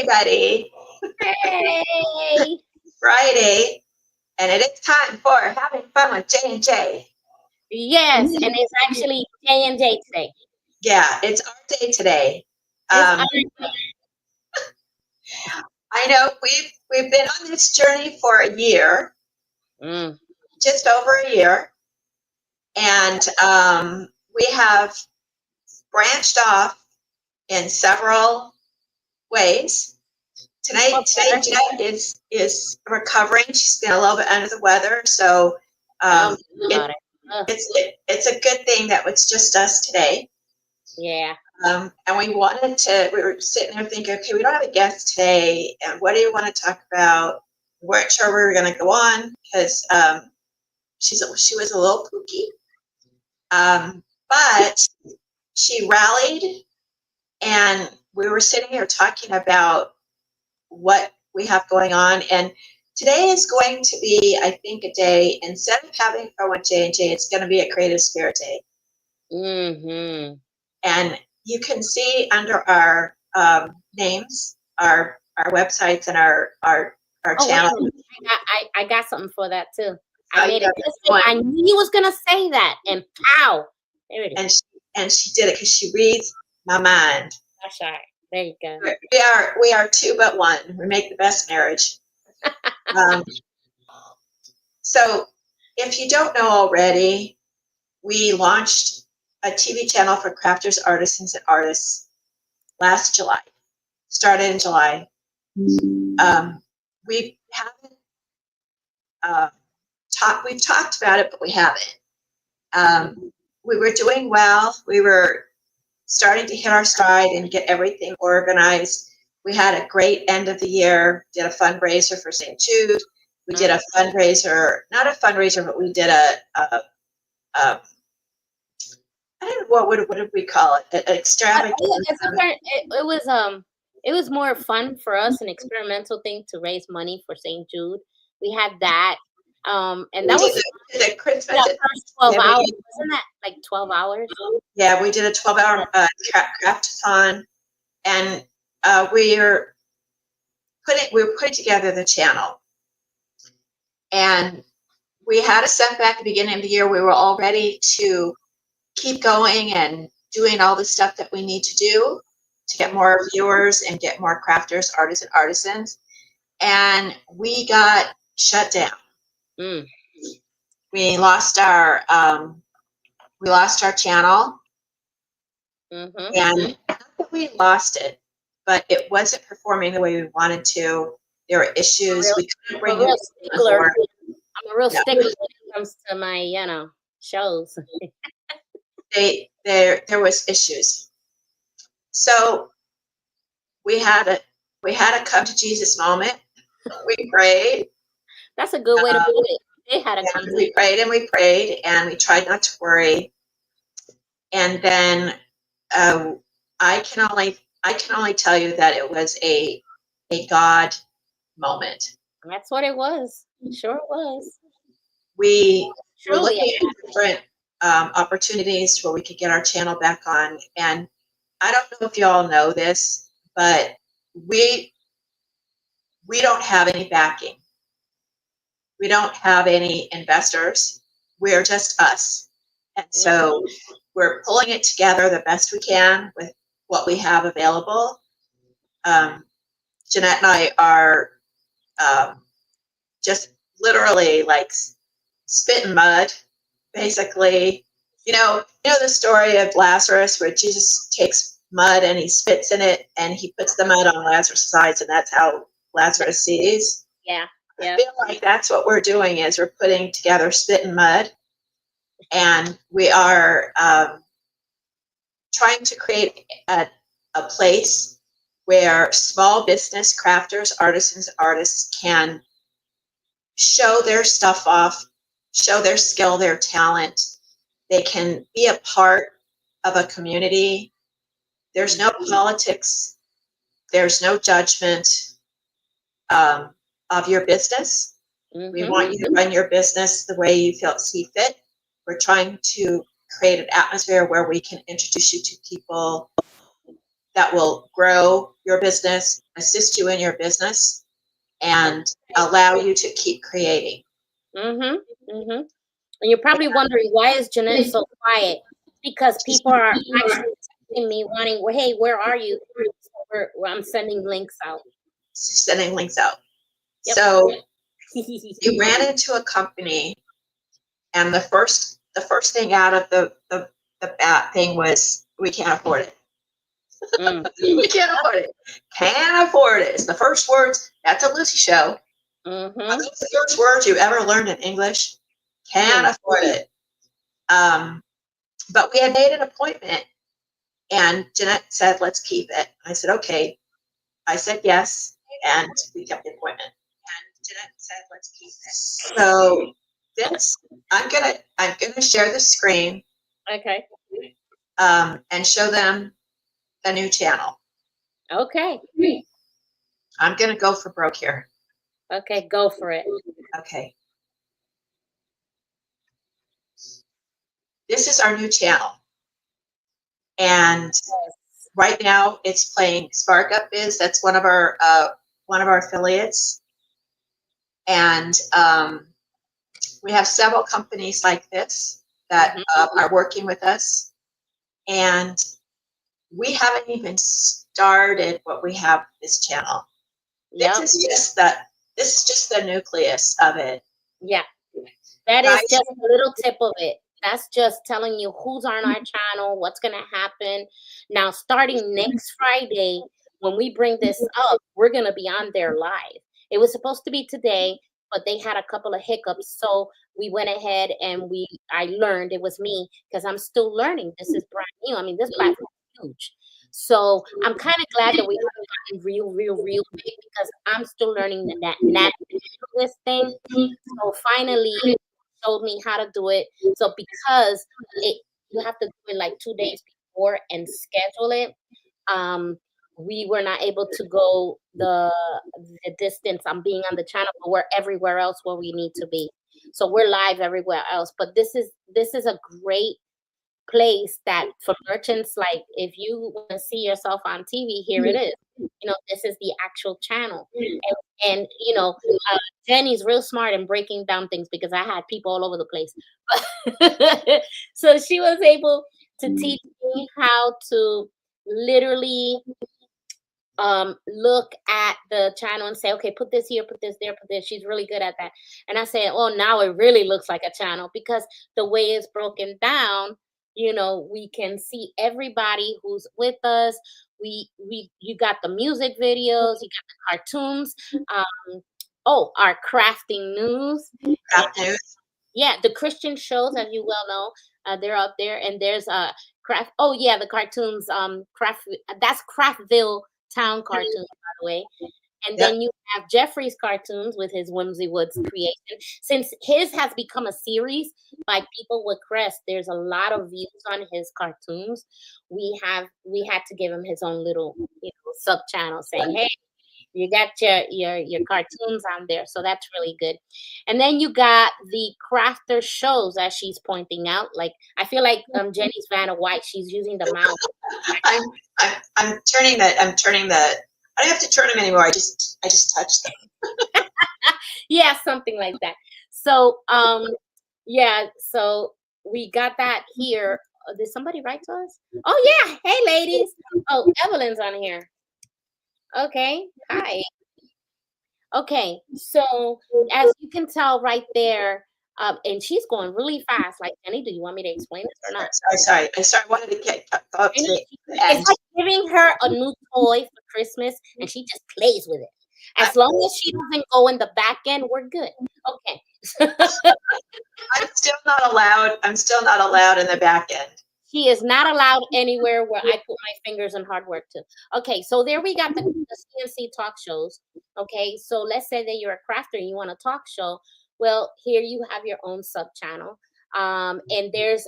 everybody. Hey! Friday, and it is time for having fun with J&J. Yes, and it's actually J&J today. Yeah, it's our day today. It's our day. I know we've been on this journey for a year, just over a year, and we have branched off in several ways. Today Jeanette is recovering. She's been a little bit under the weather, so it's a good thing that it's just us today. Yeah. And we were sitting there thinking, okay, we don't have a guest today, and what do you want to talk about? We weren't sure we were going to go on because she was a little pooky, but she rallied, and we were sitting here talking about what we have going on, and today is going to be, I think, a day, instead of having fun with J&J, it's going to be a creative spirit day. And you can see under our names, our websites, and our channel. I got something for that too. I made it. I knew you was gonna say that, and pow, there it is. And she did it because she reads my mind. That's right. There you go. We are two but one. We make the best marriage. So, if you don't know already, we launched a TV channel for crafters, artisans, and artists last July. Started in July. We haven't we've talked about it, but we haven't. We were doing well. We were starting to hit our stride and get everything organized. We had a great end of the year. Did a fundraiser for St. Jude. We did a fundraiser, not a fundraiser, but we did I don't know what did we call it? An extravagant. It was more fun for us, an experimental thing to raise money for St. Jude. We had that. And that was the Christmas. That first 12 hours. Wasn't that like 12 hours? Yeah, we did a 12-hour craftathon, and we were putting together the channel. And we had a setback at the beginning of the year. We were all ready to keep going and doing all the stuff that we need to do to get more viewers and get more crafters, artists, and artisans. And we got shut down. We lost our channel, and not that we lost it, but it wasn't performing the way we wanted to. There were issues. We couldn't bring it forward. I'm a real stickler when it comes to my, shows. There was issues. So we had a come to Jesus moment. We prayed. That's a good way to put it. They had a come. We prayed and we prayed, and we tried not to worry. And then I can only tell you that it was a God moment. That's what it was. Sure it was. We were looking at different opportunities where we could get our channel back on. And I don't know if you all know this, but we don't have any backing. We don't have any investors. We're just us. And so we're pulling it together the best we can with what we have available. Jeanette and I are just literally like spit and mud, basically. You know the story of Lazarus where Jesus takes mud and he spits in it and he puts the mud on Lazarus' eyes, and that's how Lazarus sees. Yeah. I feel like that's what we're doing, is we're putting together spit and mud, and we are trying to create a place where small business crafters, artisans, artists can show their stuff off, show their skill, their talent. They can be a part of a community. There's no politics. There's no judgment of your business. We want you to run your business the way you see fit. We're trying to create an atmosphere where we can introduce you to people that will grow your business, assist you in your business, and allow you to keep creating. Mm-hmm. Mm-hmm. And you're probably wondering, why is Jeanette so quiet? Because people are actually texting me wanting, well, hey, where are you? So I'm sending links out. Sending links out. Yep. So you ran into a company, and the first thing out of the bat thing was, we can't afford it. We can't afford it. Can't afford it. It's the first words. That's a Lucy show. Mm-hmm. Are those the first words you ever learned in English? Can't afford it. But we had made an appointment, and Jeanette said, let's keep it. I said, okay. I said yes, and we kept the appointment. And Jeanette said, let's keep it. So this, I'm gonna share the screen. Okay. And show them the new channel. Okay. I'm gonna go for broke here. Okay, go for it. Okay. This is our new channel. And right now it's playing Spark Up Biz. That's one of our affiliates. And we have several companies like this that are working with us. And we haven't even started what we have this channel. Yep. This is just the nucleus of it. Yeah. That is just a little tip of it. That's just telling you who's on our channel, what's going to happen. Now, starting next Friday, when we bring this up, we're going to be on there live. It was supposed to be today, but they had a couple of hiccups. So we went ahead and I learned, it was me, because I'm still learning. This is brand new. I mean, this platform is huge. So I'm kind of glad that we haven't gotten real big, because I'm still learning this thing. So finally, showed me how to do it. So because you have to do it like 2 days before and schedule it, we were not able to go the distance on being on the channel, but we're everywhere else where we need to be. So we're live everywhere else. But this is a great place that for merchants, like if you want to see yourself on TV, here it is. You know, this is the actual channel. And you know, Jenny's real smart in breaking down things, because I had people all over the place. So she was able to teach me how to literally look at the channel and say, okay, put this here, put this there, put this. She's really good at that. And I said, oh, now it really looks like a channel, because the way it's broken down, you know, we can see everybody who's with us. You got the music videos, you got the cartoons, our crafting news. Craft news. Yeah, the Christian shows, as you well know, they're up there. And there's craft. Oh yeah, the cartoons. That's Craftville Town cartoons, by the way. And then you have Jeffrey's cartoons with his Whimsy Woods creation. Since his has become a series by People with Crest, there's a lot of views on his cartoons. We had to give him his own little, sub channel saying, hey, you got your cartoons on there. So that's really good. And then you got the crafter shows, as she's pointing out. Like, I feel like Jenny's Vanna White, she's using the mouse. I'm turning the I don't have to turn them anymore. I just touch them. Yeah, something like that. So yeah, so we got that here. Did somebody write to us? Oh yeah, hey ladies. Oh, Evelyn's on here. Okay, hi. Okay, so as you can tell right there, and she's going really fast. Like, Jenny, do you want me to explain this or not? Sorry. I wanted to get up to the end. It's like giving her a new toy for Christmas, and she just plays with it. As long as she doesn't go in the back end, we're good. Okay. I'm still not allowed in the back end. She is not allowed anywhere where I put my fingers in hard work too. Okay, so there we got the CNC talk shows. Okay, so let's say that you're a crafter and you want a talk show. Well, here you have your own sub channel. And there's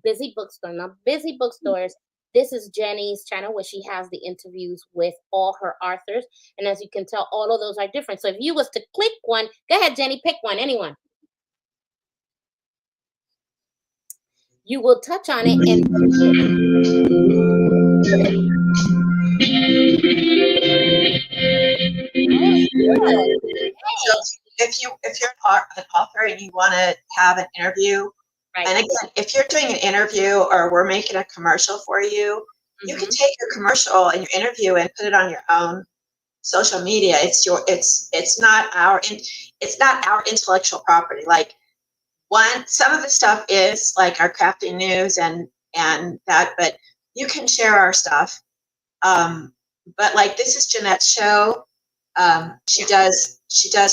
Busy Bookstore. Now, Busy Bookstores, this is Jenny's channel where she has the interviews with all her authors. And as you can tell, all of those are different. So if you was to click one, go ahead, Jenny, pick one, anyone. You will touch on it and So if you're an author and you want to have an interview, Right. and again, if you're doing an interview or we're making a commercial for you, you can take your commercial and your interview and put it on your own social media. It's not our intellectual property. Like some of the stuff is like our crafting news and that, but you can share our stuff. But like this is Jeanette's show. She does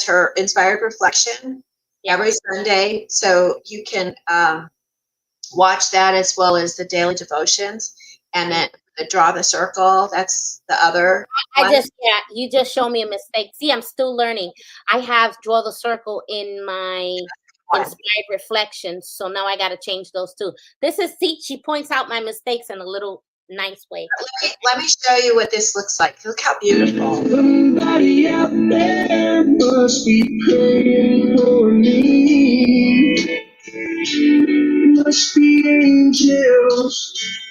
her inspired reflection every Sunday, so you can watch that as well as the daily devotions, and then the draw the circle. That's the other. You just show me a mistake. See, I'm still learning. I have draw the circle in my inspired reflections, so now I got to change those too. She points out my mistakes in a little nice way. Let me show you what this looks like. Look how beautiful. Somebody out there must be praying for me. Must be angels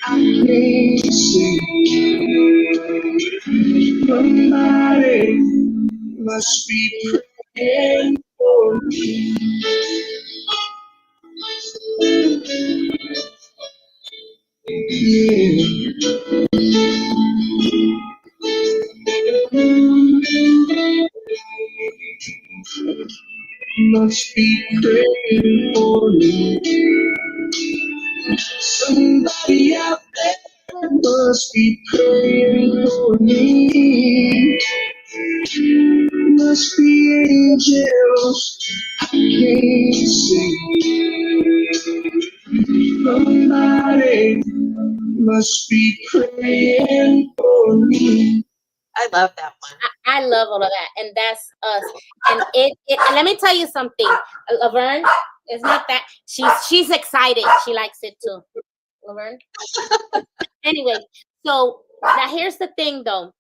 I can't see. Somebody must be praying for me. Yeah. Must be praying for me. Somebody out there must be praying for me. Must be angels I can't see. Somebody must be praying for me. I love that one. I love all of that, and that's us. And and let me tell you something, Laverne. It's not that she's excited. She likes it too, Laverne. Anyway, so now here's the thing, though.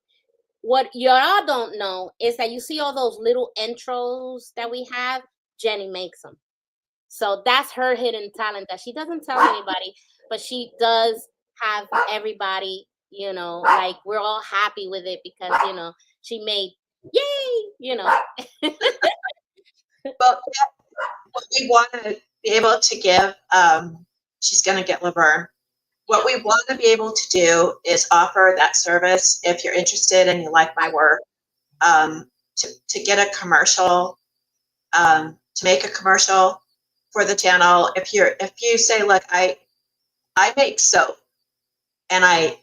What y'all don't know is that you see all those little intros that we have. Jenny makes them, so that's her hidden talent that she doesn't tell anybody, but she does have everybody. Like we're all happy with it because she made, yay, Well, what we want to be able to give, she's going to get Laverne. What we want to be able to do is offer that service if you're interested and you like my work, to get a commercial, to make a commercial for the channel. If you say, look, I make soap and I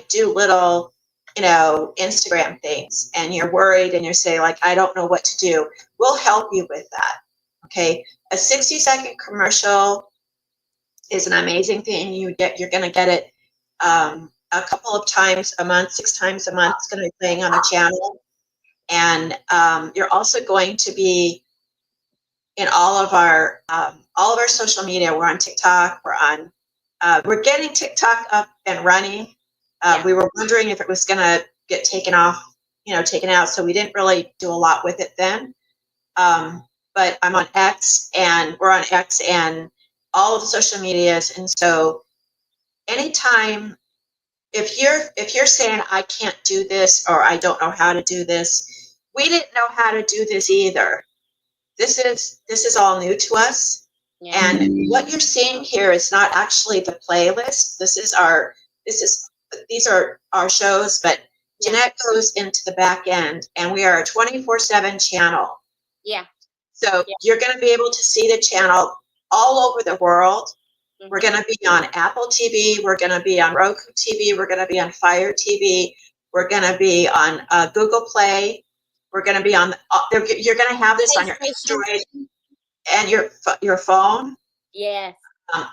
do little, Instagram things, and you're worried and you say like, I don't know what to do, we'll help you with that. Okay. A 60-second commercial is an amazing thing. You're going to get it a couple of times a month, 6 times a month. It's going to be playing on the channel. And you're also going to be in all of our social media. We're on TikTok. We're getting TikTok up and running. We were wondering if it was going to get taken out. So we didn't really do a lot with it then. But I'm on X, and we're on X and all of the social medias. And so anytime, if you're saying I can't do this or I don't know how to do this, we didn't know how to do this either. This is all new to us. Yeah. And what you're seeing here is not actually the playlist. These are our shows, but Jeanette goes into the back end, and we are a 24/7 channel. Yeah. So you're going to be able to see the channel all over the world. Mm-hmm. We're going to be on Apple TV. We're going to be on Roku TV. We're going to be on Fire TV. We're going to be on Google Play. We're going to be on. You're going to have this on your Android and your phone. Yes.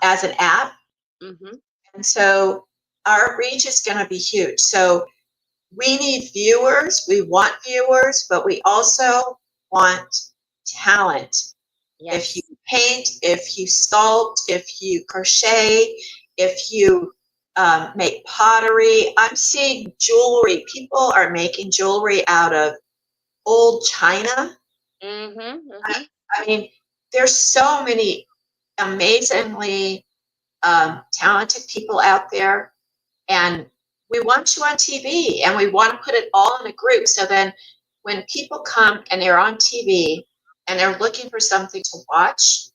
As an app. Mm-hmm. And so our reach is going to be huge. So we need viewers. We want viewers, but we also want talent. Yes. If you paint, if you sculpt, if you crochet, if you make pottery. I'm seeing jewelry. People are making jewelry out of old china. Mm-hmm, mm-hmm. I mean, there's so many amazingly talented people out there, and we want you on TV, and we want to put it all in a group. So then when people come and they're on TV and they're looking for something to watch,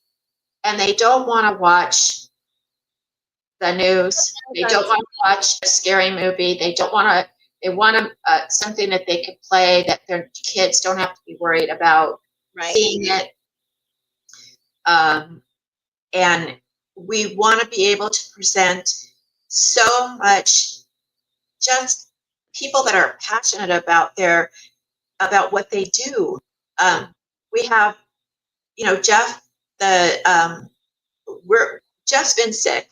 and they don't want to watch the news, they don't want to watch a scary movie, they want something that they could play, that their kids don't have to be worried about seeing it. And we want to be able to present so much, just people that are passionate about what they do. We have, Jeff. Jeff's been sick.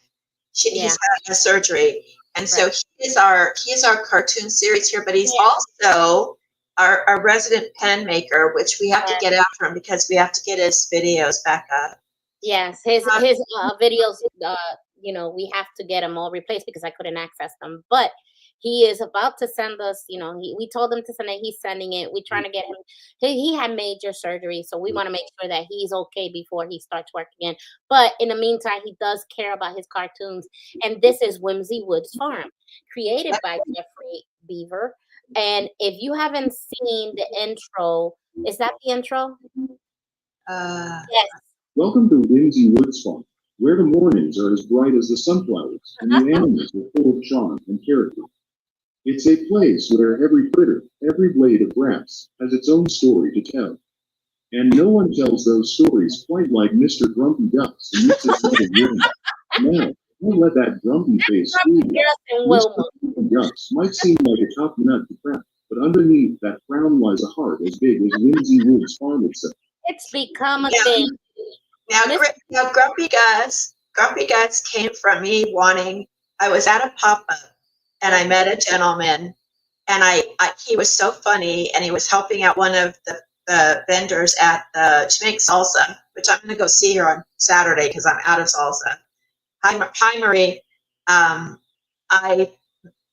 He's had a surgery, and so he is our cartoon series here. But he's also our resident pen maker, which we have to get after him because we have to get his videos back up. Yes, his videos. We have to get them all replaced because I couldn't access them. But he is about to send us. We told him to send it. He's sending it. We're trying to get him. He had major surgery, so we want to make sure that he's okay before he starts work again. But in the meantime, he does care about his cartoons. And this is Whimsy Woods Farm, created by Jeffrey Beaver. And if you haven't seen the intro, is that the intro? Yes. Welcome to Whimsy Woods Farm, where the mornings are as bright as the sunflowers and the animals are full of charm and character. It's a place where every critter, every blade of grass has its own story to tell. And no one tells those stories quite like Mr. Grumpy Gus and Mrs. Mother Wilma. Now, don't let that grumpy face fool you. Mr. Grumpy Gus might seem like a tough nut to crack, but underneath that frown lies a heart as big as Whimsy Woods Farm itself. It's become a thing. Now, Grumpy Gus came from me wanting. I was at a pop-up, and I met a gentleman, and he was so funny, and he was helping out one of the vendors at the to make salsa, which I'm going to go see her on Saturday because I'm out of salsa. Hi, Marie. I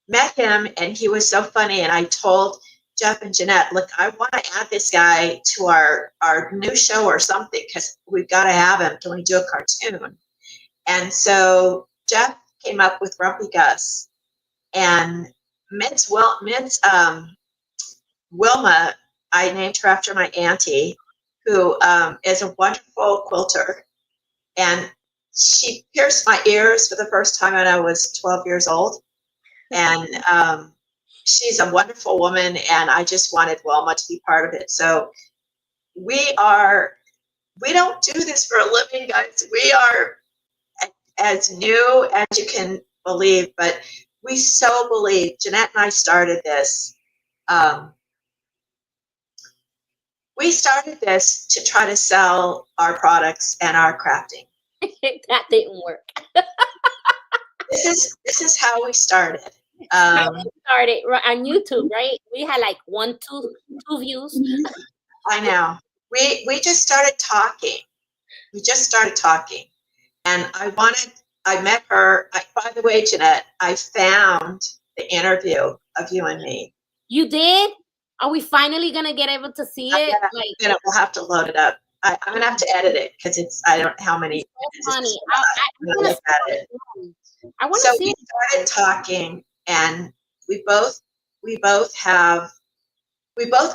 met him, and he was so funny, and I told Jeff and Jeanette, look, I want to add this guy to our new show or something because we've got to have him. Can we do a cartoon? And so Jeff came up with Grumpy Gus, and Wilma, I named her after my auntie, who is a wonderful quilter, and she pierced my ears for the first time when I was 12 years old, and she's a wonderful woman, and I just wanted Wilma to be part of it. So we don't do this for a living, guys. We are as new as you can believe, but we so believe. Jeanette and I started this. We started this to try to sell our products and our crafting. That didn't work. This is how we started. Started on YouTube, right? We had like two views. I know. We just started talking. And I met her. By the way, Jeanette, I found the interview of you and me. You did? Are we finally gonna get able to see it? We'll have to load it up. I'm gonna have to edit it because I don't know how many. That's funny. I want to see. So we started talking, and we both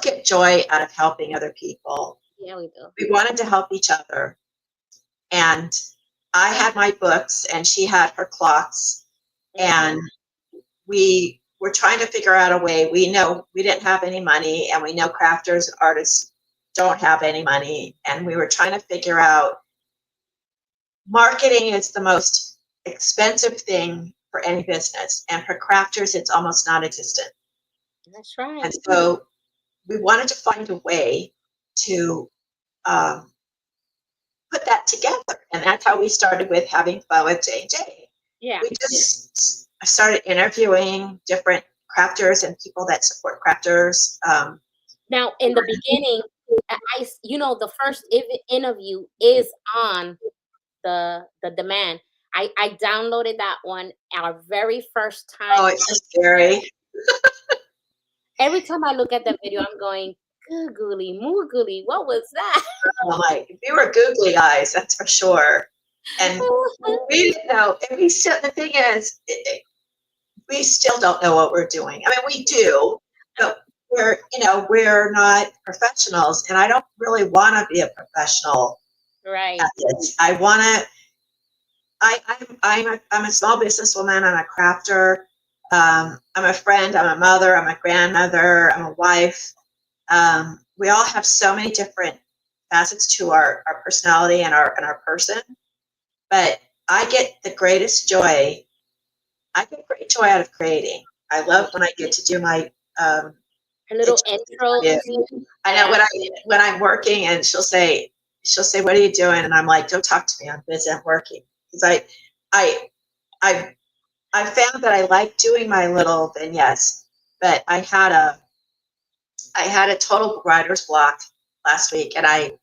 get joy out of helping other people. Yeah, we do. We wanted to help each other, and I had my books, and she had her cloths, and we were trying to figure out a way. We know we didn't have any money, and we know crafters and artists don't have any money, and we were trying to figure out marketing is the most expensive thing for any business, and for crafters it's almost non-existent. That's right. And so we wanted to find a way to put that together, and that's how we started with Having Fun with J&J. Yeah. We just started interviewing different crafters and people that support crafters. Now, in the beginning, the first interview is on the demand. I downloaded that one our very first time. Oh, it's so scary. Every time I look at the video, I'm going, googly moogly, what was that? Oh my, we were googly eyes, that's for sure. And we didn't know. And the thing is, we still don't know what we're doing. I mean, we do, but we're not professionals, and I don't really want to be a professional Right. at it. I want to. I'm a small businesswoman. I'm a crafter. I'm a friend. I'm a mother. I'm a grandmother. I'm a wife. We all have so many different facets to our personality and our person. But I get the greatest joy. I get great joy out of creating. I love when I get to do my A little intro. yeah. I know when I'm working, and she'll say, "What are you doing?" And I'm like, "Don't talk to me. I'm busy. I'm working." Because I found that I like doing my little vignettes, but I had a total writer's block last week, and I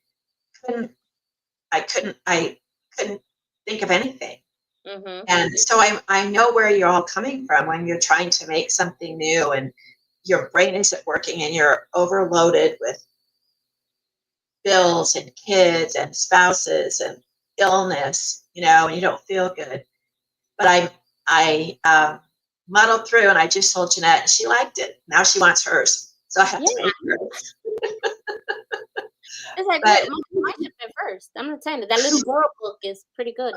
couldn't think of anything. Mm-hmm. And so I know where you're all coming from when you're trying to make something new, and your brain isn't working, and you're overloaded with bills and kids and spouses and illness, and you don't feel good. But I muddled through, and I just told Jeanette, and she liked it. Now she wants hers, so I have to make hers. It's like, But mine should have been first. I'm not saying that little girl book is pretty good,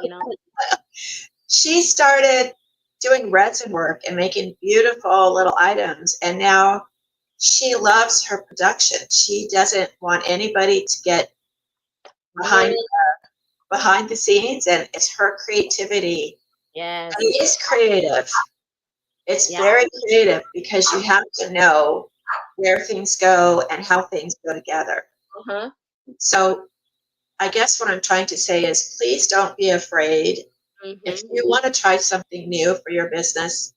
she started doing resin work and making beautiful little items, and now she loves her production. She doesn't want anybody to get behind the scenes, and it's her creativity. Yes. It is creative. It's very creative, because you have to know where things go and how things go together. Uh-huh. So I guess what I'm trying to say is, please don't be afraid. Mm-hmm. If you want to try something new for your business,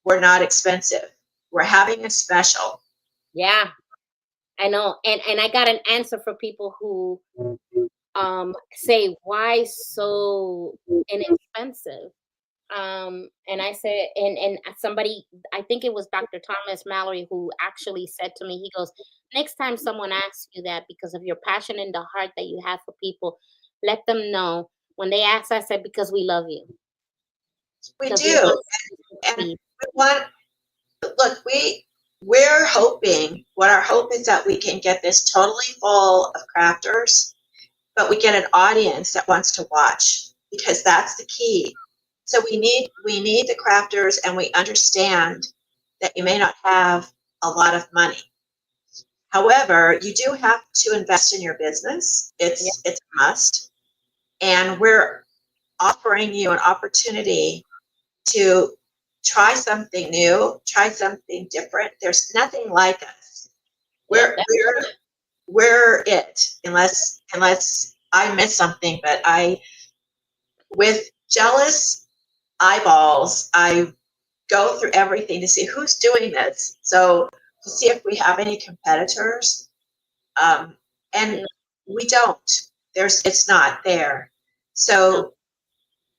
we're not expensive. We're having a special. Yeah, I know. And I got an answer for people who say, why so inexpensive? And I said, and somebody, I think it was Dr. Thomas Mallory, who actually said to me, he goes, next time someone asks you that, because of your passion and the heart that you have for people, let them know. When they ask, I said, because we love you. We do. And we want, look, we're hoping, what our hope is that we can get this totally full of crafters, but we get an audience that wants to watch, because that's the key. So we need the crafters, and we understand that you may not have a lot of money. However, you do have to invest in your business. It's a must. And we're offering you an opportunity to try something new, try something different. There's nothing like us. We're it, unless I miss something, but with jealous eyeballs, I go through everything to see who's doing this. So to see if we have any competitors, and we don't. It's not there. So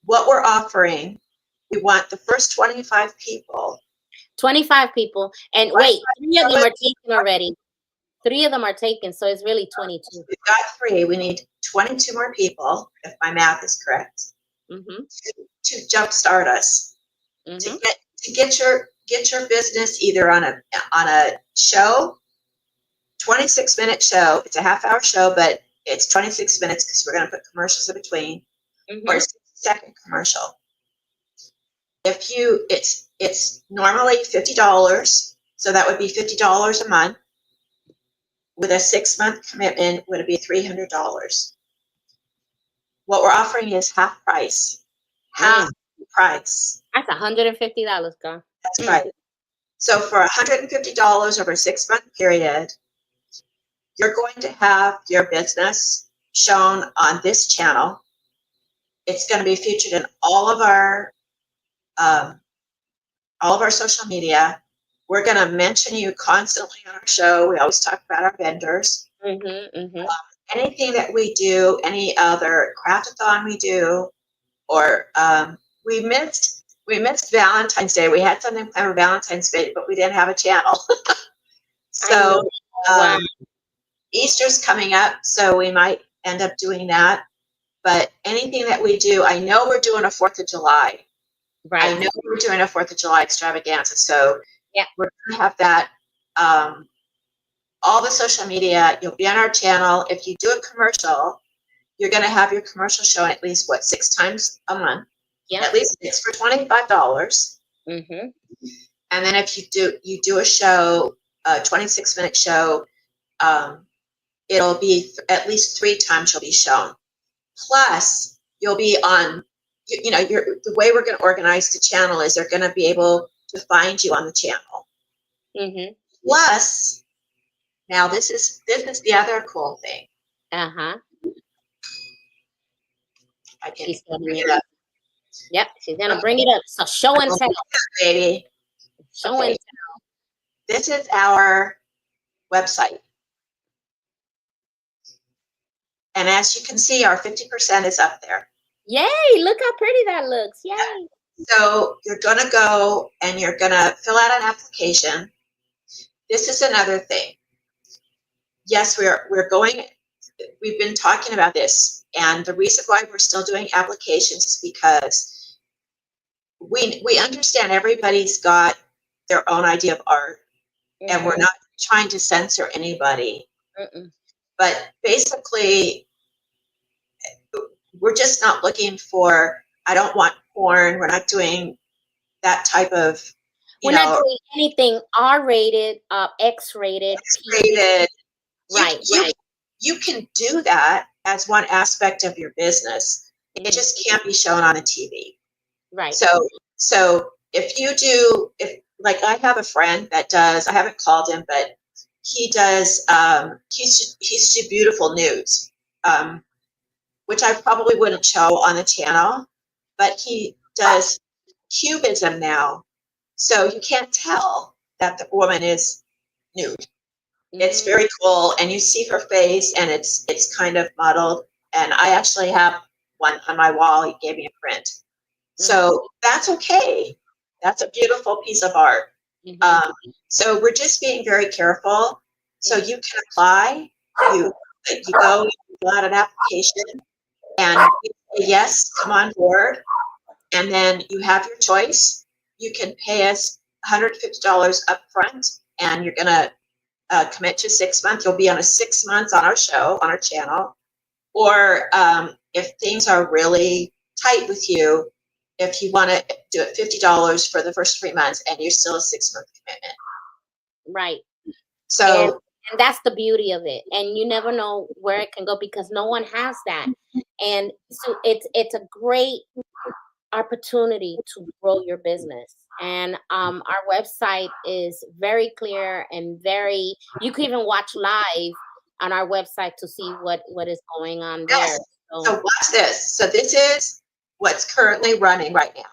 what we're offering, we want the first 25 people. 25 people. And wait, 3 of them are taken already. 3 of them are taken, so it's really 22. We've got 3. We need 22 more people, if my math is correct, to jumpstart us, to get your business either on a show, 26-minute show. It's a half-hour show, but it's 26 minutes, because we're going to put commercials in between, or a 60-second commercial. It's normally $50, so that would be $50 a month. With a 6-month commitment, would it be $300? What we're offering is half price. Half price. That's $150, girl. That's right. So for $150 over a 6-month period, you're going to have your business shown on this channel. It's going to be featured in all of our social media. We're going to mention you constantly on our show. We always talk about our vendors. Anything that we do, any other craftathon we do, or we missed Valentine's Day. We had something planned for Valentine's Day, but we didn't have a channel. So Easter's coming up, so we might end up doing that. But anything that we do, I know we're doing a 4th of July. I Right. know we're doing a 4th of July extravaganza, so Yeah. we're gonna have that. All the social media, you'll be on our channel. If you do a commercial, you're gonna have your commercial shown at least 6 times a month. Yeah. At least it's for $25. Mm-hmm. And then if you do a show, a 26-minute show, it'll be at least 3 times you'll be shown. Plus, you'll be on, the way we're going to organize the channel is they're going to be able to find you on the channel. Mm-hmm. Plus, now this is the other cool thing. Uh-huh. I can She's gonna bring it up. Yep, she's gonna bring it up. So show and tell. Baby. Show Okay. and This is our website. And as you can see, our 50% is up there. Yay, look how pretty that looks. Yay. So you're going to go and you're going to fill out an application. This is another thing. Yes, we've been talking about this. And the reason why we're still doing applications is because we understand everybody's got their own idea of art. Mm-hmm. And we're not trying to censor anybody. Mm-mm. But basically, we're just not looking for, I don't want porn. We're not doing that type of, We're not doing anything R-rated, X-rated, X-rated. Right. You can do that as one aspect of your business. Mm-hmm. It just can't be shown on the TV. Right. So if you do, like I have a friend that does, I haven't called him, but he does, he's do beautiful nudes, which I probably wouldn't show on the channel, but he does cubism now. So you can't tell that the woman is nude. Mm-hmm. It's very cool. And you see her face and it's kind of muddled. And I actually have one on my wall. He gave me a print. Mm-hmm. So that's okay. That's a beautiful piece of art. Mm-hmm. So we're just being very careful. So you can apply, you go, you fill out an application, and you say, yes, come on board. And then you have your choice. You can pay us $150 up front, and you're going to commit to 6 months. You'll be on 6 months on our show, on our channel. Or if things are really tight with you, if you want to do it $50 for the first 3 months, and you're still a 6-month commitment. Right. So, and that's the beauty of it. And you never know where it can go because no one has that. And so it's a great opportunity to grow your business. And our website is very clear and you can even watch live on our website to see what is going on there. Yes. So watch this. So this is what's currently running right now.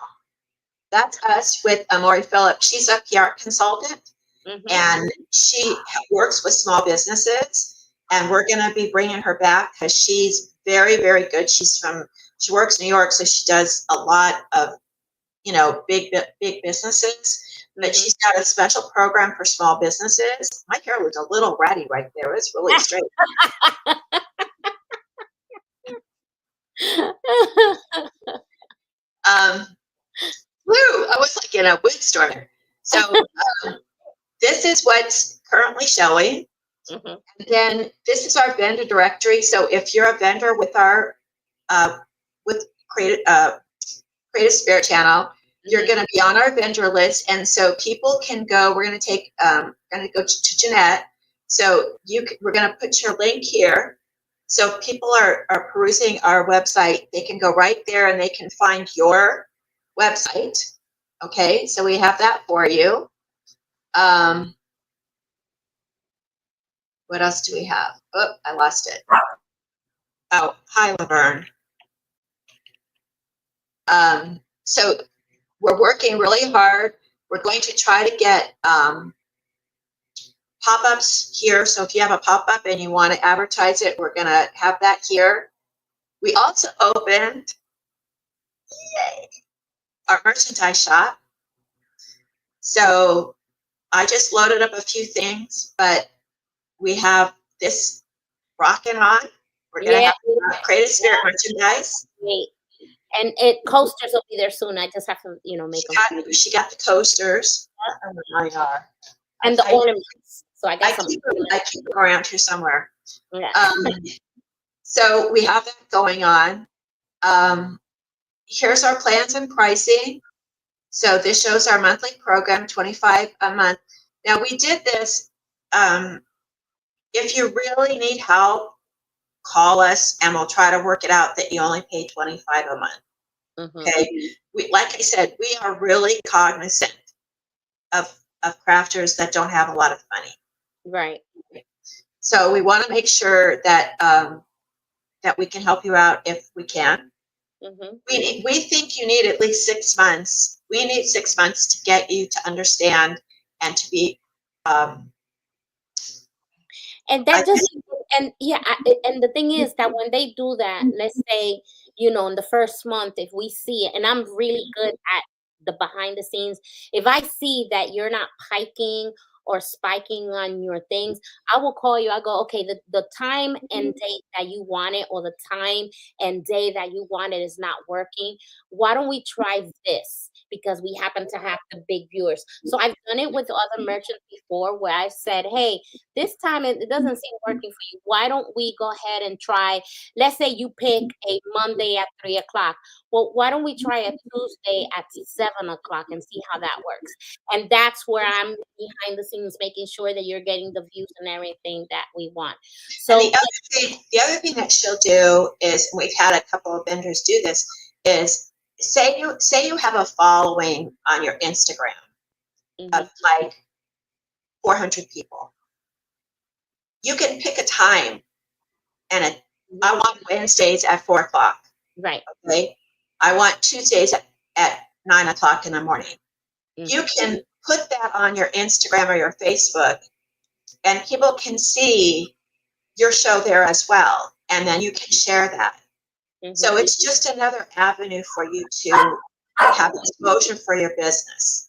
That's us with Lori Phillips. She's a PR consultant. Mm-hmm. And she works with small businesses, and we're going to be bringing her back because she's very, very good. She works in New York, so she does a lot of, big businesses, but she's got a special program for small businesses. My hair was a little ratty right there. It's really straight. I was like in a wig store. So, this is what's currently showing. Mm-hmm. And then this is our vendor directory. So if you're a vendor with our with Creative Spirit channel, you're going to be on our vendor list. And so people can go. We're going to go to Jeanette. So we're going to put your link here. So if people are perusing our website, they can go right there and they can find your website. Okay, so we have that for you. What else do we have? Oh, I lost it. Oh, hi, Laverne. So we're working really hard. We're going to try to get pop-ups here. So if you have a pop-up and you want to advertise it, we're going to have that here. We also opened our merchandise shop. So I just loaded up a few things, but we have this rocking on. We're going to have Creative Spirit merchandise. And coasters will be there soon. I just have to, make them. She got the coasters. And the ornaments. So I got some. I keep them around here somewhere. Yeah. So we have that going on. Here's our plans and pricing. So this shows our monthly program, $25 a month. Now we did this. If you really need help, call us and we'll try to work it out that you only pay $25 a month. Okay. Like I said, we are really cognizant of crafters that don't have a lot of money. Right. So we want to make sure that that we can help you out if we can. We think you need at least 6 months. We need 6 months to get you to understand and to be. And that and the thing is that when they do that, let's say, in the first month, if we see it, and I'm really good at the behind the scenes, if I see that you're not piking or spiking on your things, I will call you. I go, okay, the time and date that you want it, or the time and day that you want it is not working. Why don't we try this? Because we happen to have the big viewers. So I've done it with other merchants before where I said, hey, this time it doesn't seem working for you. Why don't we go ahead and try, let's say you pick a Monday at 3 o'clock. Well, why don't we try a Tuesday at 7 o'clock and see how that works? And that's where I'm behind the scenes, making sure that you're getting the views and everything that we want. So and the other thing that she'll do is, and we've had a couple of vendors do this, is say you have a following on your Instagram of like 400 people. You can pick a time, and I want Wednesdays at 4 o'clock. Right. Okay. I want Tuesdays at 9 o'clock in the morning. You can put that on your Instagram or your Facebook, and people can see your show there as well. And then you can share that. So it's just another avenue for you to have exposure for your business.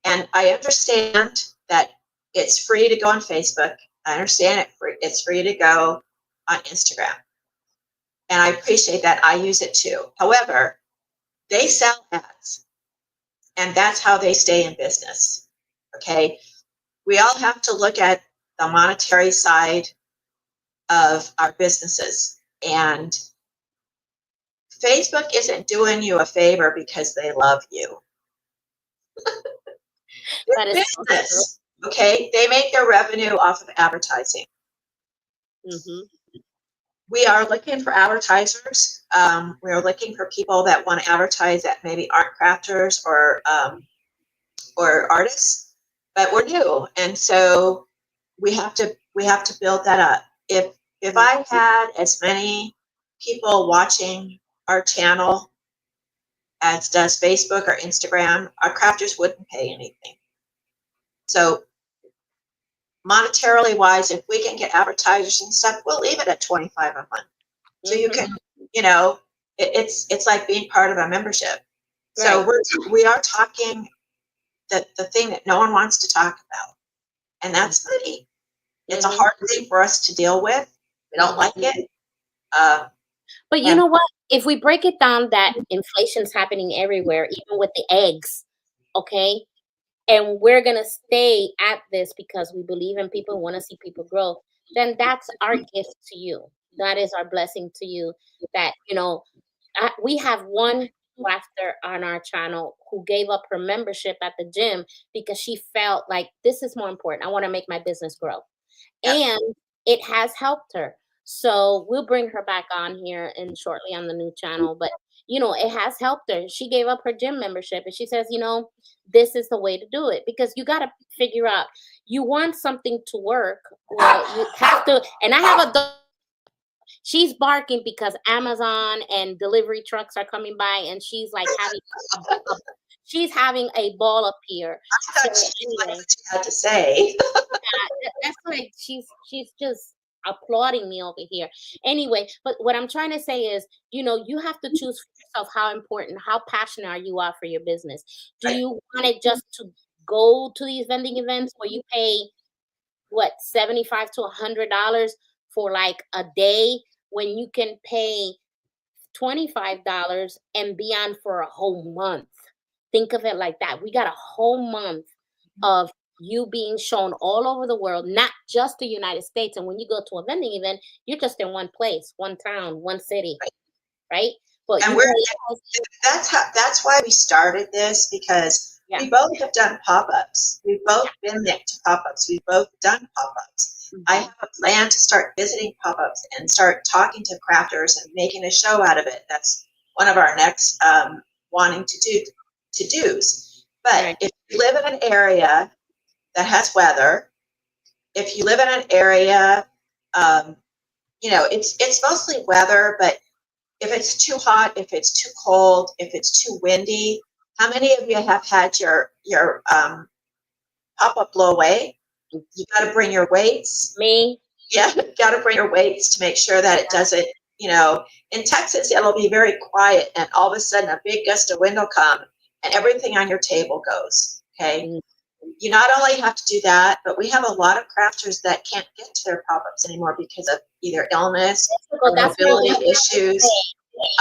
And I understand that it's free to go on Facebook. I understand it's free to go on Instagram. And I appreciate that. I use it too. However, they sell ads, and that's how they stay in business. Okay. We all have to look at the monetary side of our businesses, and Facebook isn't doing you a favor because they love you. That is business, okay? They make their revenue off of advertising. We are looking for advertisers. We are looking for people that want to advertise that maybe aren't crafters or artists, but we're new, and so we have to build that up. If I had as many people watching our channel as does Facebook or Instagram, our crafters wouldn't pay anything. So monetarily wise, if we can get advertisers and stuff, we'll leave it at $25 a month. So you can, it's like being part of a membership. So we are talking the thing that no one wants to talk about, and that's money. It's a hard thing for us to deal with. We don't like it. But you know what? If we break it down that inflation's happening everywhere, even with the eggs, okay? And we're going to stay at this because we believe in people, want to see people grow, then that's our gift to you. That is our blessing to you that, we have one crafter on our channel who gave up her membership at the gym because she felt like this is more important. I want to make my business grow. And it has helped her. So we'll bring her back on here and shortly on the new channel. But, it has helped her. She gave up her gym membership and she says, this is the way to do it, because you got to figure out, you want something to work. Well, you have to. And I have a dog. She's barking because Amazon and delivery trucks are coming by, and she's like having a ball up here. I thought what you had to say. That's like she's just applauding me over here. Anyway, but what I'm trying to say is, you have to choose for yourself how passionate are you for your business. Do you want it just to go to these vending events where you pay $75 to $100 for like a day, when you can pay $25 and be on for a whole month. Think of it like that. We got a whole month of you being shown all over the world, not just the United States. And when you go to a vending event, you're just in one place, one town, one city, right? But And that's why we started this, because we both have done pop-ups. We've both been there to pop-ups. We've both done pop-ups. I have a plan to start visiting pop-ups and start talking to crafters and making a show out of it. That's one of our next wanting to do's. But if you live in an area that has weather, if you live in an area, it's mostly weather, but if it's too hot, if it's too cold, if it's too windy, how many of you have had your pop-up blow away? You got to bring your weights. Me? Yeah, you got to bring your weights to make sure that it doesn't, in Texas, it'll be very quiet and all of a sudden a big gust of wind will come and everything on your table goes, okay? You not only have to do that, but we have a lot of crafters that can't get to their pop-ups anymore because of either illness or mobility issues.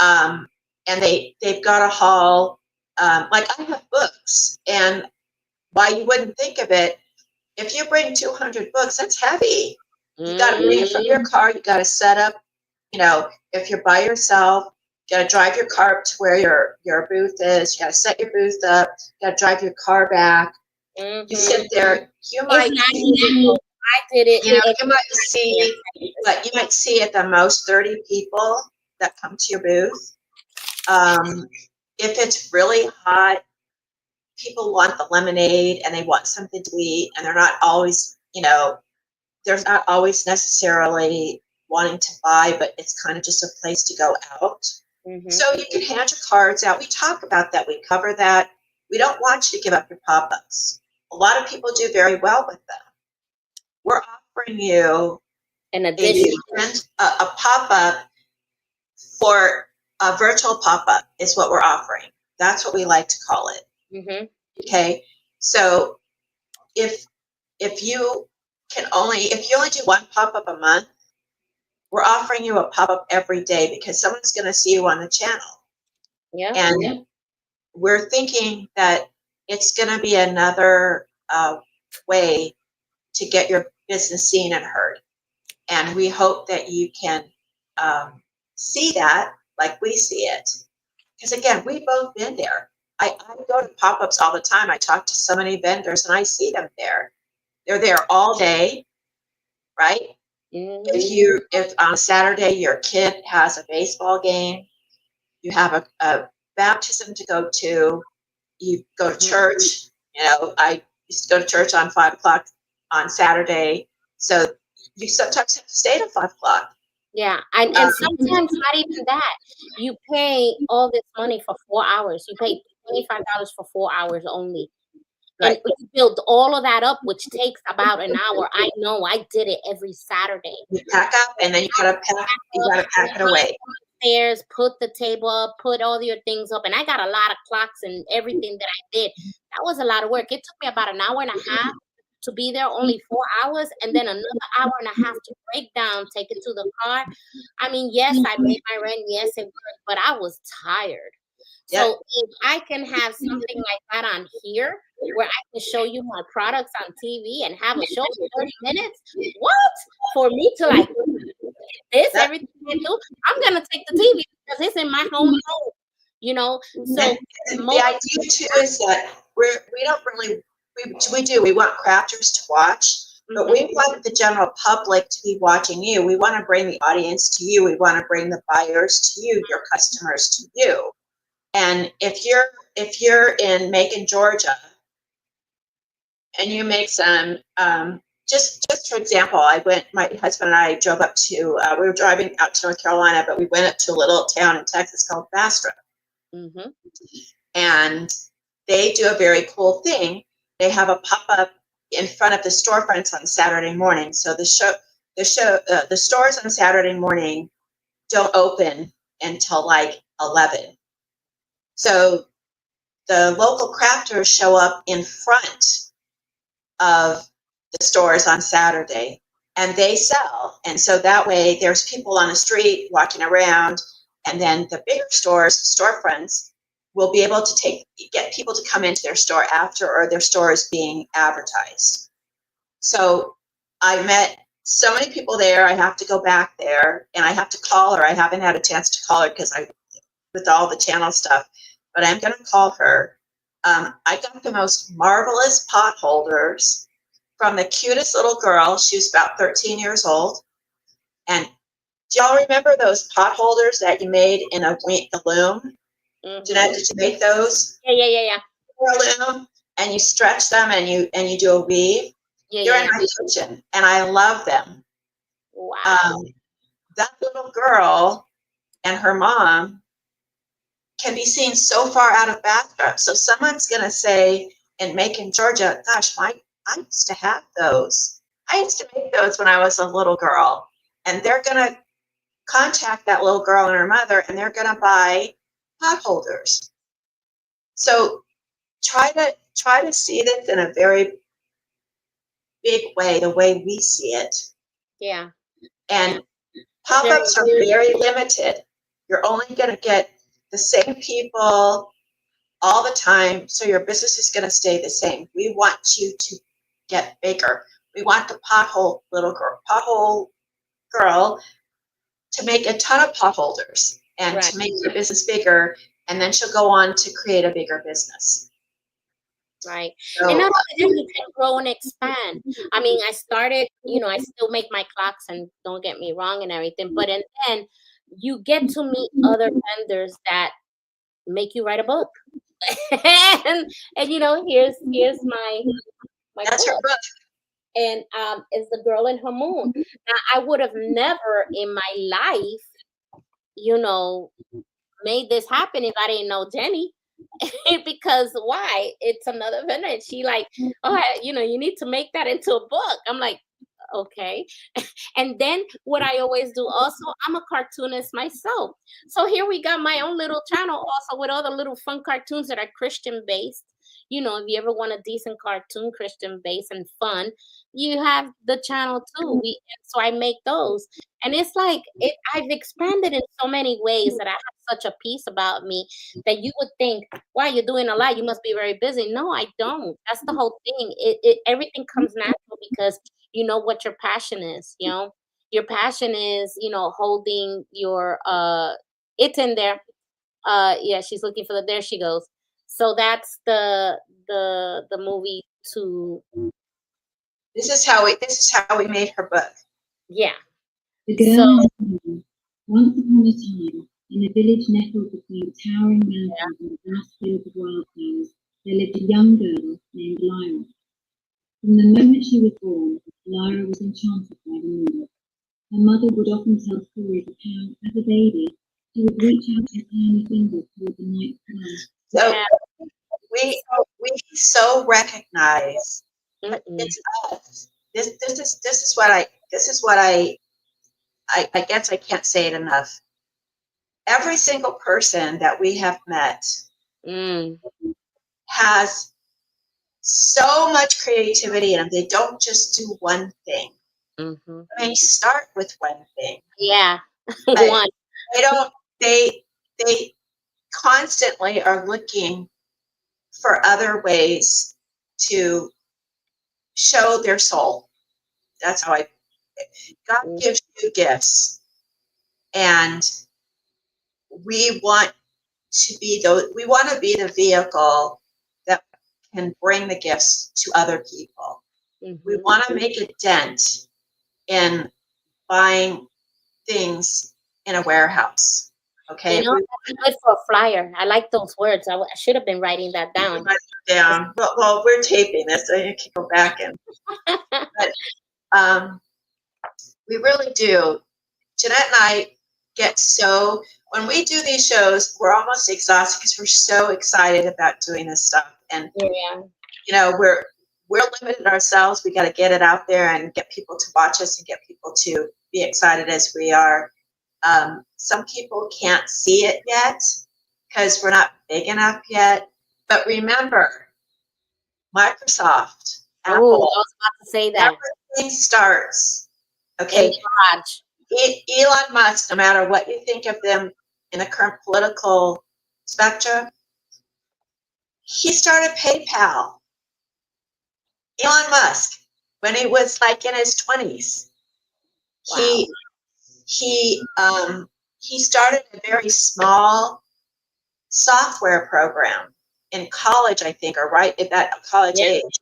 And they've got to haul, like I have books, and why you wouldn't think of it, if you bring 200 books, that's heavy. You got to bring it from your car. You got to set up, if you're by yourself, you got to drive your car up to where your booth is. You got to set your booth up. You got to drive your car back. You sit there. You might I did it. You might see at the most 30 people that come to your booth. If it's really hot, people want the lemonade and they want something to eat, and they're not always, there's not always necessarily wanting to buy, but it's kind of just a place to go out. So you can hand your cards out. We talk about that. We cover that. We don't want you to give up your pop-ups. A lot of people do very well with them. We're offering you an addition, a pop-up for a virtual pop-up is what we're offering. That's what we like to call it. Okay, so if you only do one pop-up a month, we're offering you a pop-up every day because someone's going to see you on the channel. And we're thinking that it's going to be another way to get your business seen and heard. And we hope that you can see that like we see it. Because again, we've both been there. I go to pop-ups all the time. I talk to so many vendors and I see them there. They're there all day, right? If on Saturday your kid has a baseball game, you have a baptism to go to, you go to church. I used to go to church on 5 o'clock on Saturday. So you sometimes have to stay till 5 o'clock. Yeah, and sometimes not even that. You pay all this money for 4 hours. You pay $25 for 4 hours only. And you build all of that up, which takes about an hour. I know, I did it every Saturday. You pack up and then you gotta pack it away. Upstairs, put the table up, put all your things up, and I got a lot of clocks and everything that I did. That was a lot of work. It took me about an hour and a half to be there, only 4 hours, and then another hour and a half to break down, take it to the car. I mean, yes, I paid my rent, yes, it worked, but I was tired. So if I can have something like that on here, where I can show you my products on TV and have a show for 30 minutes, what? For me to like this, everything I do, I'm going to take the TV because it's in my home. So the idea too is that we want crafters to watch, but we want the general public to be watching you. We want to bring the audience to you. We want to bring the buyers to you, your customers to you. And if you're in Macon, Georgia, and you make some, just for example, my husband and I drove up to, we were driving out to North Carolina, but we went up to a little town in Texas called Bastrop. And they do a very cool thing. They have a pop-up in front of the storefronts on Saturday morning. So the stores on Saturday morning don't open until like 11. So the local crafters show up in front of the stores on Saturday and they sell. And so that way there's people on the street walking around And then the bigger stores, storefronts, will be able to get people to come into their store after, or their store is being advertised. So I met so many people there. I have to go back there and I have to call her. I haven't had a chance to call her because with all the channel stuff, but I'm going to call her. I got the most marvelous pot holders from the cutest little girl. She was about 13 years old. And do y'all remember those pot holders that you made in a loom? Mhm. Jeanette, did you make those? Yeah. For a loom, and you stretch them and you do a weave. They're in my kitchen, and I love them. Wow. That little girl and her mom can be seen so far out of Bastrop. So someone's going to say in Macon, Georgia, gosh, I used to have those. I used to make those when I was a little girl. And they're going to contact that little girl and her mother, and they're going to buy pot holders. So try to see this in a very big way, the way we see it. Yeah. And pop-ups are very limited. You're only going to get the same people all the time, so your business is going to stay the same. We want you to get bigger. We want the pothole girl to make a ton of potholders and to make your business bigger, and then she'll go on to create a bigger business. Right. So, and not only that, you can grow and expand. I mean, I started, I still make my clocks, and don't get me wrong and everything, but then you get to meet other vendors that make you write a book. and here's my that's her book. And is The Girl in Her Moon. Now, I would have never in my life, made this happen if I didn't know Jenny. Because why? It's another vendor. And she like, you need to make that into a book. I'm like, okay. And then what I always do also, I'm a cartoonist myself. So here we got my own little channel also with all the little fun cartoons that are Christian based. If you ever want a decent cartoon, Christian based and fun, you have the channel too. So I make those. And it's like, I've expanded in so many ways that I have such a piece about me that you would think, wow, you're doing a lot. You must be very busy. No, I don't. That's the whole thing. Everything comes natural because you know what your passion is. Your passion is, holding your, it's in there. Yeah, she's looking for there she goes. So that's the movie to. This is how we made her book. Yeah. The Girl in Her Moon. Once upon a time, in a village nestled between towering mountains and vast fields of wildflowers, there lived a young girl named Lyra. From the moment she was born, Lyra was enchanted by the moon. Her mother would often tell stories of how, as a baby, she would reach out her tiny fingers toward the night sky. So we so recognize that it's us. This is what I guess I can't say it enough. Every single person that we have met has so much creativity in them. They don't just do one thing. They start with one thing. Yeah. One. They constantly are looking for other ways to show their soul. That's how God gives you gifts, and we want to be the vehicle that can bring the gifts to other people. We want to make a dent in buying things in a warehouse. Okay. That's good for a flyer. I like those words. I should have been writing that down. Well, we're taping this, so you can go back and. But we really do. Jeanette and I get when we do these shows, we're almost exhausted because we're so excited about doing this stuff, and we're limited ourselves. We got to get it out there and get people to watch us and get people to be excited as we are. Some people can't see it yet because we're not big enough yet. But remember, Microsoft, Apple, I was about to say that. Everything starts. Okay. Elon Musk, no matter what you think of them, in the current political spectrum, he started PayPal. Elon Musk, when he was like in his 20s, he started a very small software program in college, I think, or right at that college age.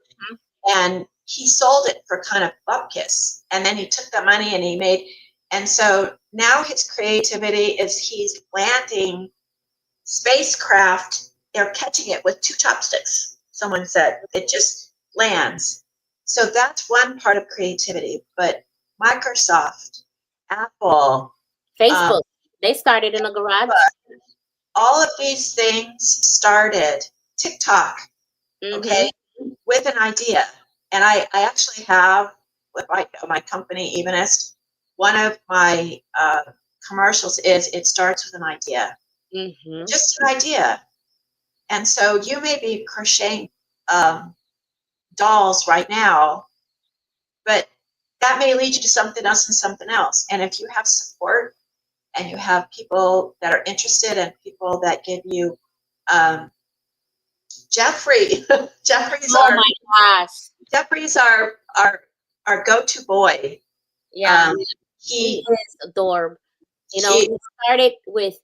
And he sold it for kind of bupkis. And then he took that money and he made, and so now his creativity is he's landing spacecraft. They're catching it with 2 chopsticks. Someone said it just lands. So that's one part of creativity. But Microsoft, Apple, Facebook, they started in a garage. all of these things started. TikTok, okay, with an idea. And I actually have, with my company, Evenist, one of my commercials is it starts with an idea. Just an idea. And so you may be crocheting dolls right now, but that may lead you to something else and something else. And if you have support and you have people that are interested and people that give you Jeffrey's Oh my gosh. Jeffrey's our go-to boy. Yeah. He is adorable. You know, he started with,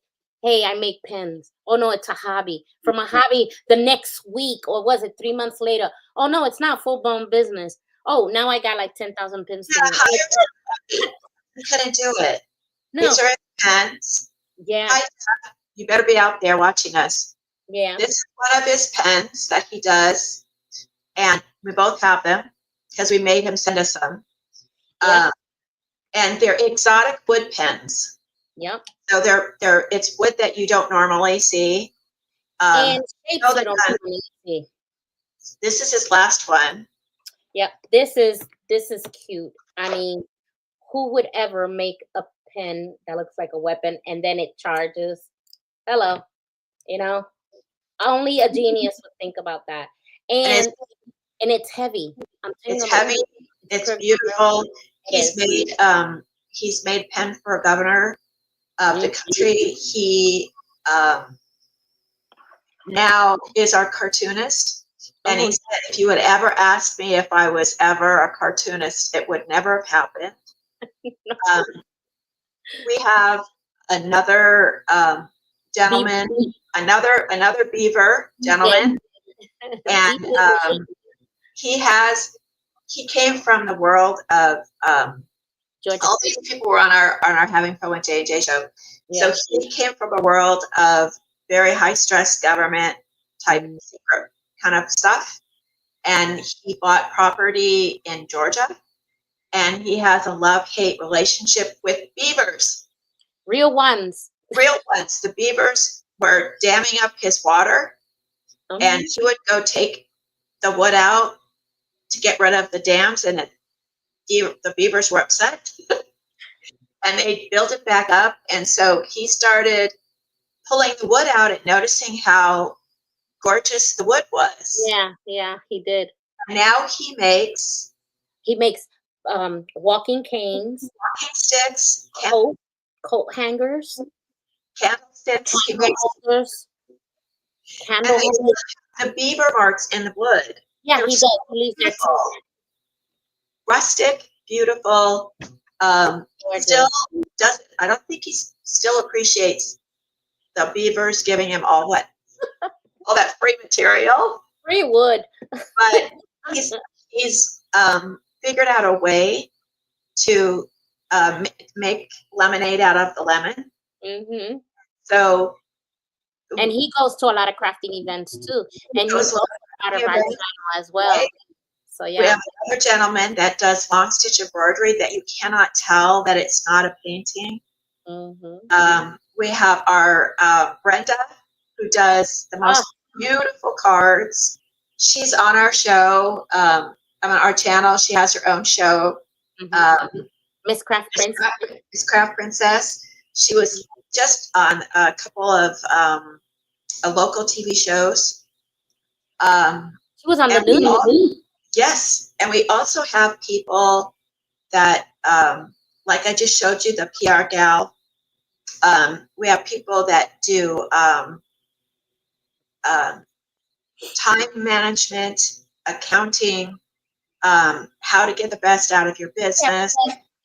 hey, I make pens. Oh no, it's a hobby. From a hobby, the next week, or was it 3 months later? Oh no, it's not full-blown business. Oh, now I got like 10,000 pens. You couldn't do it. No. These are his pens. Yeah. You better be out there watching us. Yeah. This is one of his pens that he does, and we both have them because we made him send us some. Yeah. And they're exotic wood pens. Yep. So it's wood that you don't normally see. And shapes you don't normally see. This is his last one. Yep. This is cute. I mean, who would ever make a pen that looks like a weapon and then it charges? Hello. You know? Only a genius would think about that. And it's heavy. I'm telling you. It's heavy. It's beautiful. He's made pen for a governor of the country. He now is our cartoonist. And he said, if you would ever ask me if I was ever a cartoonist, it would never have happened. We have another gentleman, another beaver gentleman, and he came from the world of all these people were on our Having Fun with J&J show. Yeah. So he came from a world of very high stress government type secret kind of stuff, and he bought property in Georgia, and he has a love-hate relationship with beavers. Real ones. The beavers were damming up his water, and he would go take the wood out to get rid of the dams, and the beavers were upset. And they built it back up, and so he started pulling the wood out and noticing how gorgeous the wood was. Yeah, he did. Now he makes walking canes, walking sticks, coat hangers, candlesticks, holders, candle holders. The beaver marks in the wood. Yeah, he does. He leaves their rustic, beautiful. Still does. I don't think he still appreciates the beavers giving him all that free material, free wood. But he's figured out a way to make lemonade out of the lemon. So, and he goes to a lot of crafting events too, and he's part of our channel as well. Right? So yeah, we have another gentleman that does long stitch embroidery that you cannot tell that it's not a painting. We have our Brenda, who does the most beautiful cards. She's on our show, on our channel. She has her own show. Miss Craft Princess. Miss Craft Princess. She was just on a couple of local TV shows. She was on the news. Yes, and we also have people that, like I just showed you, the PR gal We have people that do time management, accounting, how to get the best out of your business.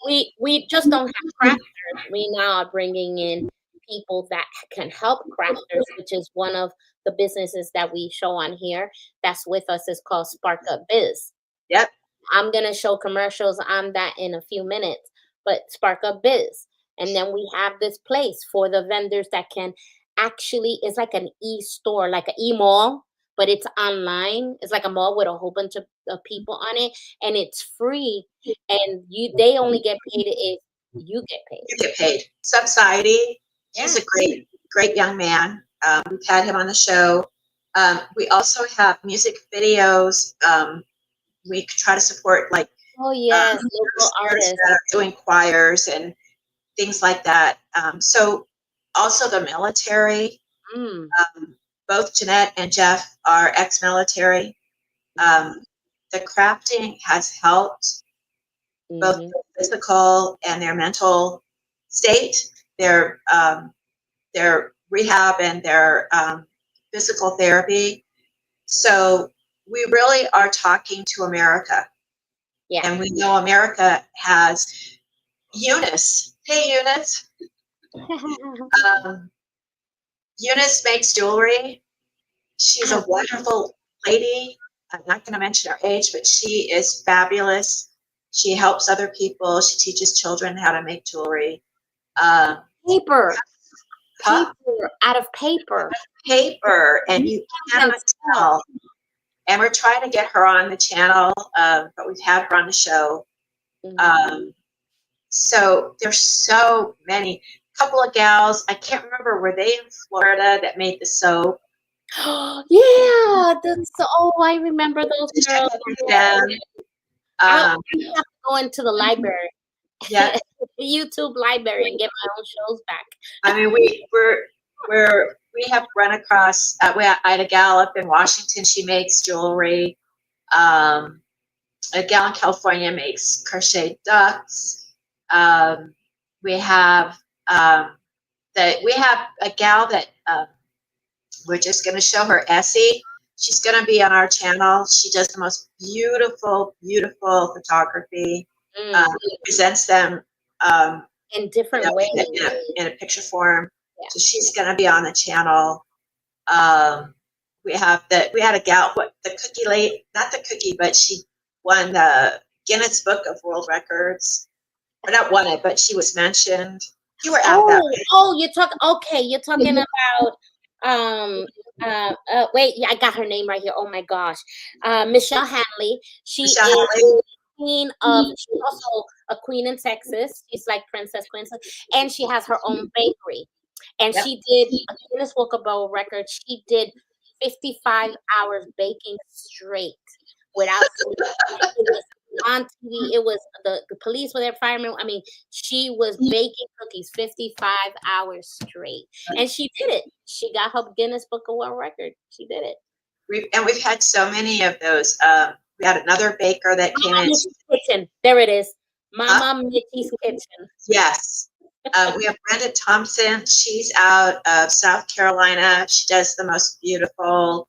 We just don't have crafters. We now are bringing in people that can help crafters, which is one of the businesses that we show on here. That's with us is called Spark Up Biz. Yep. I'm gonna show commercials on that in a few minutes, but Spark Up Biz. And then we have this place for the vendors that can actually, it's like an e-store, like an e-mall, but it's online. It's like a mall with a whole bunch of people on it, and it's free. And they only get paid if you get paid. You get paid. Subsidy. He's a great young man. We've had him on the show. We also have music videos. We try to support like local artists that are doing choirs and things like that. So also the military. Both Jeanette and Jeff are ex-military. The crafting has helped both their physical and their mental state, their rehab and their physical therapy. So we really are talking to America. Yeah. And we know America has Eunice. Hey, Eunice. Eunice makes jewelry. She's a wonderful lady. I'm not going to mention her age, but she is fabulous. She helps other people. She teaches children how to make jewelry. Paper out of paper. And you cannot tell. And we're trying to get her on the channel, but we've had her on the show. So there's so many. Couple of gals, I can't remember, were they in Florida that made the soap? Yeah, I remember those girls. I have to go into the library. Yeah. The YouTube library and get my own shows back. I mean, we have run across. I had a gal up in Washington. She makes jewelry. A gal in California makes crochet ducks. We have a gal that we're just going to show her, Essie. She's going to be on our channel. She does the most beautiful, beautiful photography. Presents them in different ways, in a picture form. Yeah. So she's going to be on the channel. We had a gal, not the cookie, but she won the Guinness Book of World Records. Or not won it, but she was mentioned. You were at that. You're talking about wait, I got her name right here. Oh my gosh. Michelle Hanley. She's queen of, she's also a queen in Texas. She's like princess, and she has her own bakery. And she did a Guinness Book of World Records. She did 55 hours baking straight without on TV. It was the police were there, firemen. I mean, she was baking cookies 55 hours straight, and she did it. She got her Guinness Book of World Record. She did it. We've had so many of those. We had another baker that came in. Kitchen. There it is. Mama Mickey's Kitchen. Yes. We have Brenda Thompson. She's out of South Carolina. She does the most beautiful,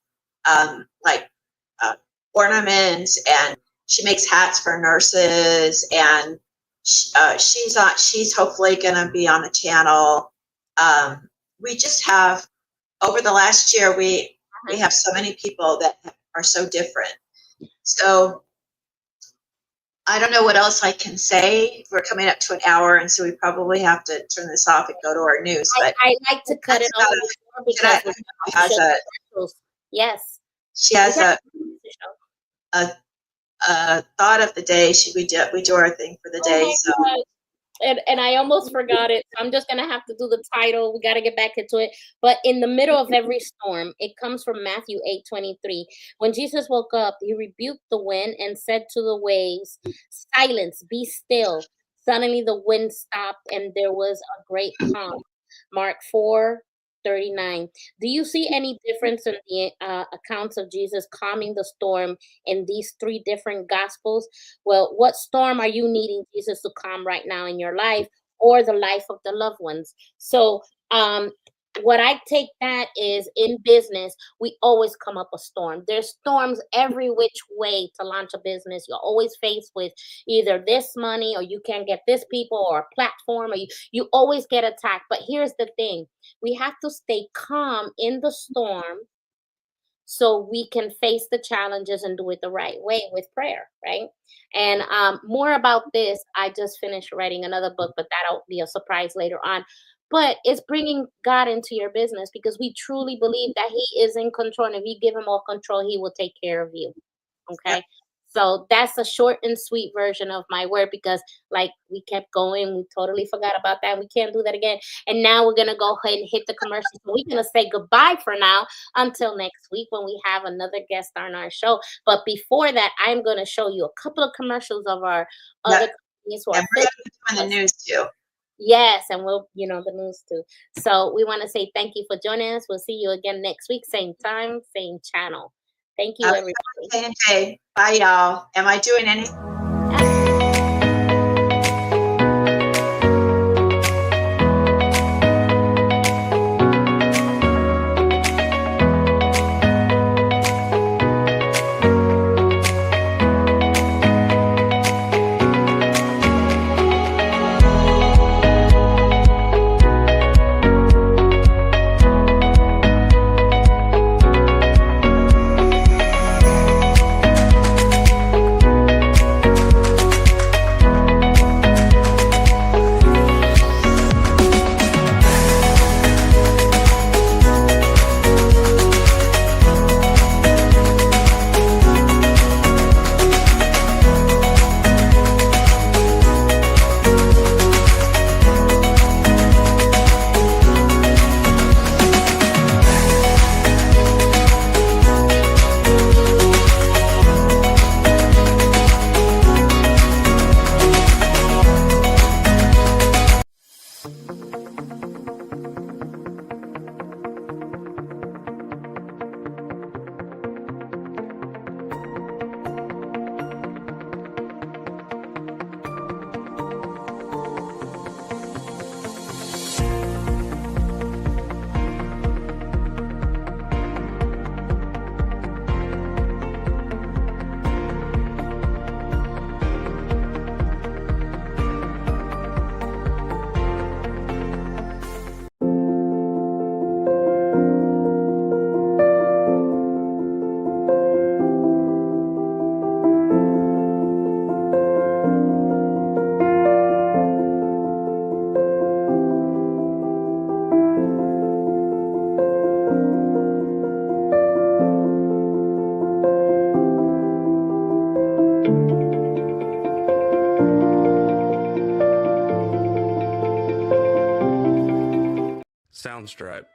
ornaments, and she makes hats for nurses. And she's hopefully going to be on the channel. We just have, over the last year, we have so many people that are so different. So I don't know what else I can say. We're coming up to an hour, and so we probably have to turn this off and go to our news. But I like to cut it off because yes, she has a thought of the day. We do our thing for the day. So. And I almost forgot it. So I'm just going to have to do the title. We got to get back into it. But in the middle of every storm, it comes from Matthew 8:23. When Jesus woke up, he rebuked the wind and said to the waves, "Silence, be still." Suddenly the wind stopped and there was a great calm. Mark 4:39. Do you see any difference in the accounts of Jesus calming the storm in these three different gospels? Well, what storm are you needing Jesus to calm right now in your life? or the life of the loved ones. So what I take that is, in business, we always come up a storm. There's storms every which way to launch a business. You're always faced with either this money, or you can't get this people, or a platform, or you always get attacked. But here's the thing. We have to stay calm in the storm so we can face the challenges and do it the right way with prayer, right? And more about this, I just finished writing another book, but that'll be a surprise later on. But it's bringing God into your business, because we truly believe that He is in control. And if you give Him all control, He will take care of you. Okay. Yep. So that's a short and sweet version of my word, because like we kept going, we totally forgot about that. We can't do that again. And now we're going to go ahead and hit the commercials. So we're going to say goodbye for now until next week when we have another guest on our show. But before that, I'm going to show you a couple of commercials of our other companies who And are we're going to be doing the news too. Yes, and we'll, the news too. So we want to say thank you for joining us. We'll see you again next week, same time, same channel. Thank you, everybody. Day. Bye, y'all. Am I doing anything? Soundstripe.